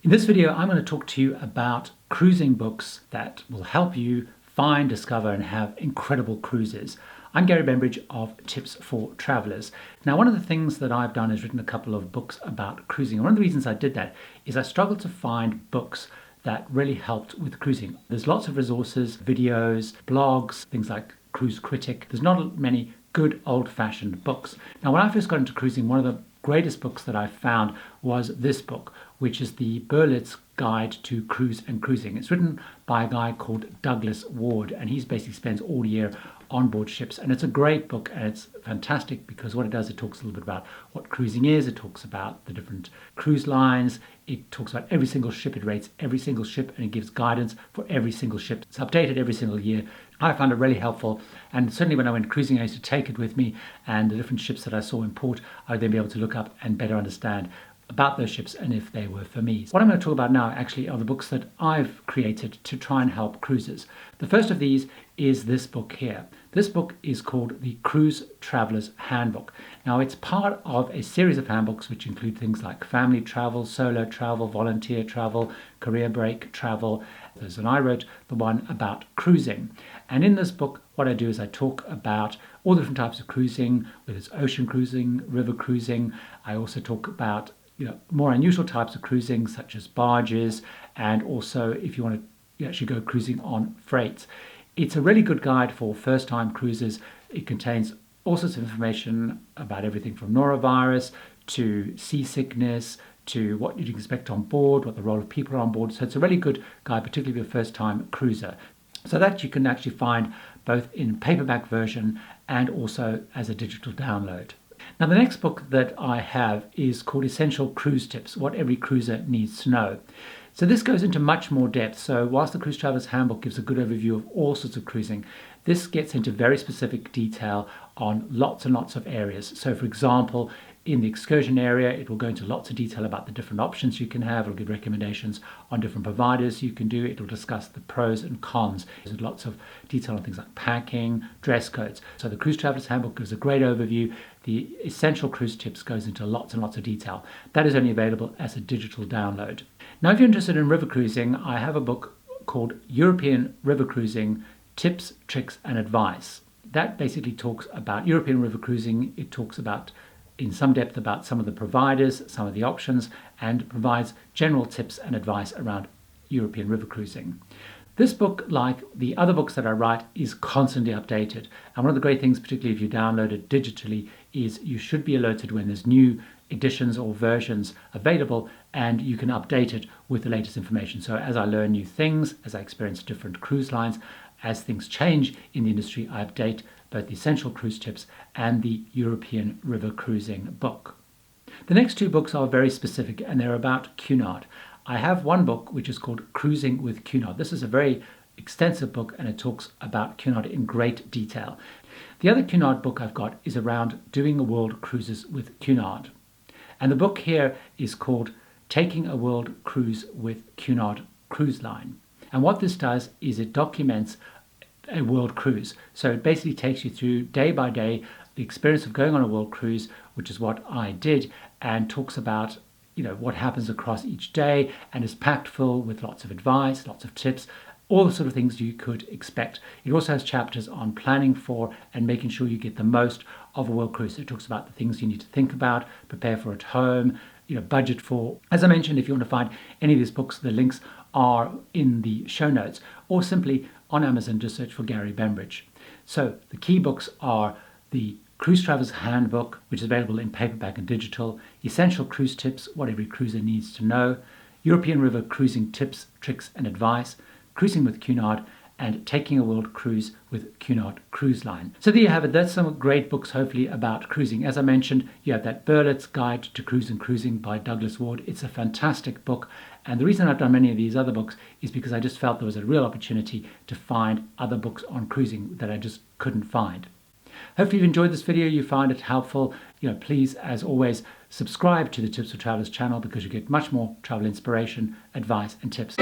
In this video, I'm going to talk to you about cruising books that will help you find, discover, and have incredible cruises. I'm Gary Bembridge of Tips for Travelers. Now, one of the things that I've done is written a couple of books about cruising. One of the reasons I did that is I struggled to find books that really helped with cruising. There's lots of resources, videos, blogs, things like Cruise Critic. There's not many good old-fashioned books. Now, when I first got into cruising, one of the greatest books that I found was this book, which is the Berlitz Guide to Cruise and Cruising. It's written by a guy called Douglas Ward, and he basically spends all year on board ships. And it's a great book, and it's fantastic because what it does, it talks a little bit about what cruising is. It talks about the different cruise lines. It talks about every single ship. It rates every single ship, and it gives guidance for every single ship. It's updated every single year. I found it really helpful, and certainly when I went cruising, I used to take it with me, and the different ships that I saw in port, I would then be able to look up and better understand about those ships and if they were for me. What I'm going to talk about now actually are the books that I've created to try and help cruisers. The first of these is this book here. This book is called the Cruise Traveler's Handbook. Now, it's part of a series of handbooks which include things like family travel, solo travel, volunteer travel, career break travel. And I wrote the one about cruising. And in this book, what I do is I talk about all the different types of cruising, whether it's ocean cruising, river cruising. I also talk about more unusual types of cruising, such as barges, and also if you want to actually go cruising on freights. It's a really good guide for first-time cruisers. It contains all sorts of information about everything from norovirus to seasickness to what you'd expect on board, what the role of people are on board. So it's a really good guide, particularly for a first-time cruiser. So that you can actually find both in paperback version and also as a digital download. Now, the next book that I have is called Essential Cruise Tips, What Every Cruiser Needs to Know. So this goes into much more depth. So whilst the Cruise Traveler's Handbook gives a good overview of all sorts of cruising, this gets into very specific detail on lots and lots of areas. So for example, in the excursion area, it will go into lots of detail about the different options you can have. It'll give recommendations on different providers you can do. It'll discuss the pros and cons. There's lots of detail on things like packing, dress codes. So the Cruise Traveler's Handbook gives a great overview. The Essential Cruise Tips goes into lots and lots of detail. That is only available as a digital download. Now, if you're interested in river cruising, I have a book called European River Cruising Tips, Tricks and Advice. That basically talks about European river cruising. It talks about in some depth about some of the providers, some of the options, and provides general tips and advice around European river cruising. This book, like the other books that I write, is constantly updated. And one of the great things, particularly if you download it digitally, is you should be alerted when there's new editions or versions available, and you can update it with the latest information. So as I learn new things, as I experience different cruise lines, as things change in the industry, I update both the Essential Cruise Tips and the European River Cruising book. The next two books are very specific, and they're about Cunard. I have one book which is called Cruising with Cunard. This is a very extensive book, and it talks about Cunard in great detail. The other Cunard book I've got is around doing world cruises with Cunard. And the book here is called Taking a World Cruise with Cunard Cruise Line. And what this does is it documents a world cruise. So it basically takes you through day by day the experience of going on a world cruise, which is what I did, and talks about what happens across each day, and is packed full with lots of advice, lots of tips, all the sort of things you could expect. It also has chapters on planning for and making sure you get the most of a world cruise. It talks about the things you need to think about, prepare for at home, budget for. As I mentioned, if you want to find any of these books, the links are in the show notes, or simply on Amazon, just search for Gary Bembridge. So the key books are the Cruise Traveler's Handbook, which is available in paperback and digital, Essential Cruise Tips, What Every Cruiser Needs to Know, European River Cruising Tips, Tricks and Advice, Cruising with Cunard, and Taking a World Cruise with Cunard Cruise Line. So there you have it. That's some great books, hopefully, about cruising. As I mentioned, you have that Berlitz Guide to Cruise and Cruising by Douglas Ward. It's a fantastic book. And the reason I've done many of these other books is because I just felt there was a real opportunity to find other books on cruising that I just couldn't find. Hopefully you've enjoyed this video, you find it helpful. Please, as always, subscribe to the Tips for Travelers channel because you get much more travel inspiration, advice and tips.